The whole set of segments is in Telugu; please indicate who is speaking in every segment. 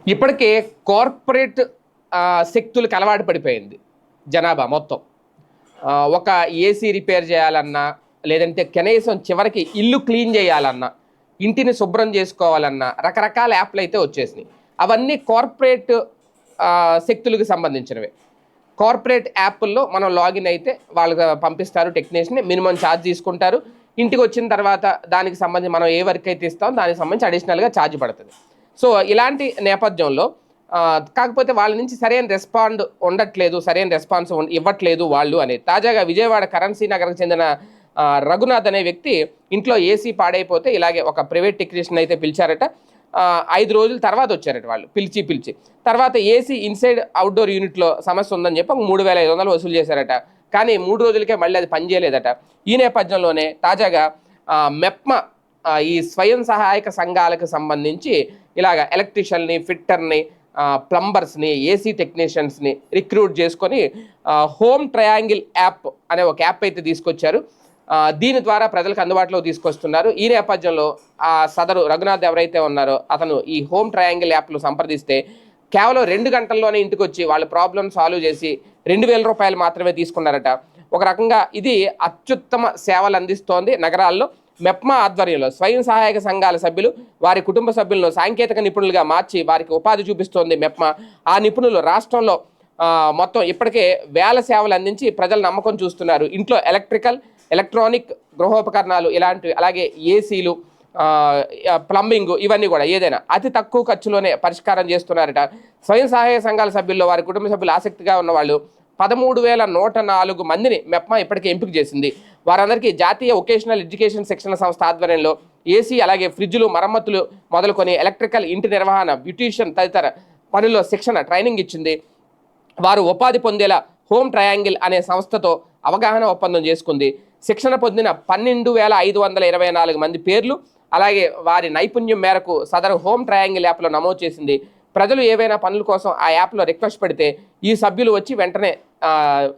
Speaker 1: ఇప్పటికే కార్పొరేట్ శక్తులకు అలవాటు పడిపోయింది జనాభా మొత్తం. ఒక ఏసీ రిపేర్ చేయాలన్నా, లేదంటే కనీసం చివరికి ఇల్లు క్లీన్ చేయాలన్నా, ఇంటిని శుభ్రం చేసుకోవాలన్నా రకరకాల యాప్లు అయితే వచ్చేసినాయి. అవన్నీ కార్పొరేట్ శక్తులకు సంబంధించినవే. కార్పొరేట్ యాప్ల్లో మనం లాగిన్ అయితే వాళ్ళకి పంపిస్తారు టెక్నీషియన్ని, మినిమం ఛార్జ్ తీసుకుంటారు. ఇంటికి వచ్చిన తర్వాత దానికి సంబంధించి మనం ఏ వర్క్ అయితే ఇస్తామో దానికి సంబంధించి అడిషనల్గా ఛార్జ్ పడుతుంది. సో ఇలాంటి నేపథ్యంలో కాకపోతే వాళ్ళ నుంచి సరైన రెస్పాండ్ ఉండట్లేదు, సరైన రెస్పాన్స్ ఇవ్వట్లేదు వాళ్ళు అనేది. తాజాగా విజయవాడ కరెన్సీ నగర్కి చెందిన రఘునాథ్ అనే వ్యక్తి ఇంట్లో ఏసీ పాడైపోతే ఇలాగే ఒక ప్రైవేట్ టెక్నీషియన్ అయితే పిలిచారట. 5 రోజుల తర్వాత వచ్చారట వాళ్ళు, పిలిచి తర్వాత ఏసీ ఇన్సైడ్ అవుట్డోర్ యూనిట్లో సమస్య ఉందని చెప్పి 3,500 వసూలు చేశారట. కానీ 3 రోజులకే మళ్ళీ అది పనిచేయలేదట. ఈ నేపథ్యంలోనే తాజాగా మెప్మా ఈ స్వయం సహాయక సంఘాలకు సంబంధించి ఇలాగ ఎలక్ట్రీషియన్ని, ఫిట్టర్ని, ప్లంబర్స్ని, ఏసీ టెక్నీషియన్స్ని రిక్రూట్ చేసుకొని హోమ్ ట్రయాంగిల్ యాప్ అనే ఒక యాప్ అయితే తీసుకొచ్చారు. దీని ద్వారా ప్రజలకు అందుబాటులో తీసుకొస్తున్నారు. ఈ నేపథ్యంలో సదరు రఘునాథ్ ఎవరైతే ఉన్నారో అతను ఈ హోమ్ ట్రయాంగిల్ యాప్లు సంప్రదిస్తే కేవలం 2 గంటల్లోనే ఇంటికి వచ్చి వాళ్ళ ప్రాబ్లం సాల్వ్ చేసి 2,000 రూపాయలు మాత్రమే తీసుకున్నారట. ఒక రకంగా ఇది అత్యుత్తమ సేవలు అందిస్తోంది నగరాల్లో. మెప్మా ఆధ్వర్యంలో స్వయం సహాయక సంఘాల సభ్యులు వారి కుటుంబ సభ్యులను సాంకేతిక నిపుణులుగా మార్చి వారికి ఉపాధి చూపిస్తోంది మెప్మా. ఆ నిపుణులు రాష్ట్రంలో మొత్తం ఇప్పటికే వేల సేవలు అందించి ప్రజల నమ్మకం చూస్తున్నారు. ఇంట్లో ఎలక్ట్రికల్, ఎలక్ట్రానిక్ గృహోపకరణాలు ఇలాంటివి, అలాగే ఏసీలు, ప్లంబింగ్, ఇవన్నీ కూడా ఏదైనా అతి తక్కువ ఖర్చులోనే పరిష్కారం చేస్తున్నారట. స్వయం సహాయక సంఘాల సభ్యుల్లో వారి కుటుంబ సభ్యులు ఆసక్తిగా ఉన్నవాళ్ళు 13,104 మందిని మెప్మా ఇప్పటికే ఎంపిక చేసింది. వారందరికీ జాతీయ వొకేషనల్ ఎడ్యుకేషన్ శిక్షణ సంస్థ ఆధ్వర్యంలో ఏసీ, అలాగే ఫ్రిడ్జ్లు మరమ్మతులు మొదలుకొని ఎలక్ట్రికల్, ఇంటి నిర్వహణ, బ్యూటీషియన్ తదితర పనుల్లో శిక్షణ ట్రైనింగ్ ఇచ్చింది. వారు ఉపాధి పొందేలా హోమ్ ట్రయాంగిల్ అనే సంస్థతో అవగాహన ఒప్పందం చేసుకుంది. శిక్షణ పొందిన 12,524 మంది పేర్లు, అలాగే వారి నైపుణ్యం మేరకు సదరు హోమ్ ట్రయాంగిల్ యాప్లో నమోదు చేసింది. ప్రజలు ఏవైనా పనుల కోసం ఆ యాప్లో రిక్వెస్ట్ పెడితే ఈ సభ్యులు వచ్చి వెంటనే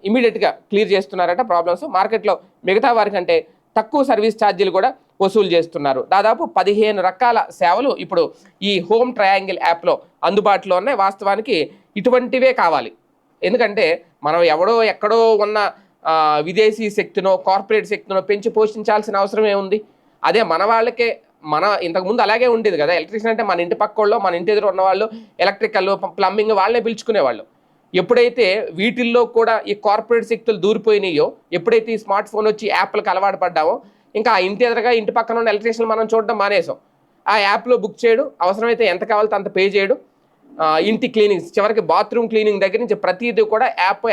Speaker 1: ఇమీడియట్గా క్లియర్ చేస్తున్నారట ప్రాబ్లమ్స్. మార్కెట్లో మిగతా వారికంటే తక్కువ సర్వీస్ ఛార్జీలు కూడా వసూలు చేస్తున్నారు. దాదాపు 15 రకాల సేవలు ఇప్పుడు ఈ హోమ్ ట్రయాంగిల్ యాప్లో అందుబాటులో ఉన్నాయి. వాస్తవానికి ఇటువంటివే కావాలి. ఎందుకంటే మనం ఎవడో ఎక్కడో ఉన్న విదేశీ శక్తినో కార్పొరేట్ శక్తినో పెంచి పోషించాల్సిన అవసరం ఏముంది? అదే మన వాళ్ళకే, ఇంతకుముందు అలాగే ఉండేది కదా. ఎలక్ట్రీషియన్ అంటే మన ఇంటి పక్క వాళ్ళు, మన ఇంటి ఎదురు ఉన్నవాళ్ళు, ఎలక్ట్రికల్, ప్లంబింగ్ వాళ్ళనే పిలుచుకునేవాళ్ళు. ఎప్పుడైతే వీటిల్లో కూడా ఈ కార్పొరేట్ శక్తులు దూరిపోయినాయో, ఎప్పుడైతే ఈ స్మార్ట్ ఫోన్ వచ్చి యాప్లకు అలవాటు పడ్డామో, ఇంకా ఆ ఇంటి ఎదురుగా ఇంటి పక్కన ఉన్న ఎలక్ట్రీషియన్ మనం చూడడం మానేసాం. ఆ యాప్లో బుక్ చేయడు, అవసరమైతే ఎంత కావాలో అంత పే చేయడు. ఇంటి క్లీనింగ్, చివరికి బాత్రూమ్ క్లీనింగ్ దగ్గర నుంచి ప్రతిదీ కూడా యాప్.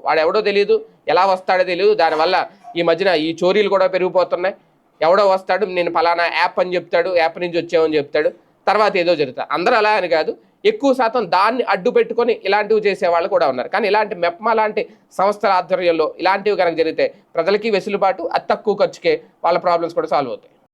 Speaker 1: వాడు ఎవడో తెలియదు, ఎలా వస్తాడో తెలియదు. దానివల్ల ఈ మధ్యన ఈ చోరీలు కూడా పెరిగిపోతున్నాయి. ఎవడో వస్తాడు, నేను ఫలానా యాప్ అని చెప్తాడు, యాప్ నుంచి వచ్చామని చెప్తాడు, తర్వాత ఏదో జరుగుతుంది. అందరూ అలా అని కాదు, ఎక్కువ శాతం దాన్ని అడ్డు పెట్టుకొని ఇలాంటివి చేసే వాళ్ళు కూడా ఉన్నారు. కానీ ఇలాంటి మెప్మా లాంటి సంస్థల ఆధ్వర్యంలో ఇలాంటివి కనుక జరిగితే ప్రజలకి వెసులుబాటు, అతి తక్కువ ఖర్చుకే వాళ్ళ ప్రాబ్లమ్స్ కూడా సాల్వ్ అవుతాయి.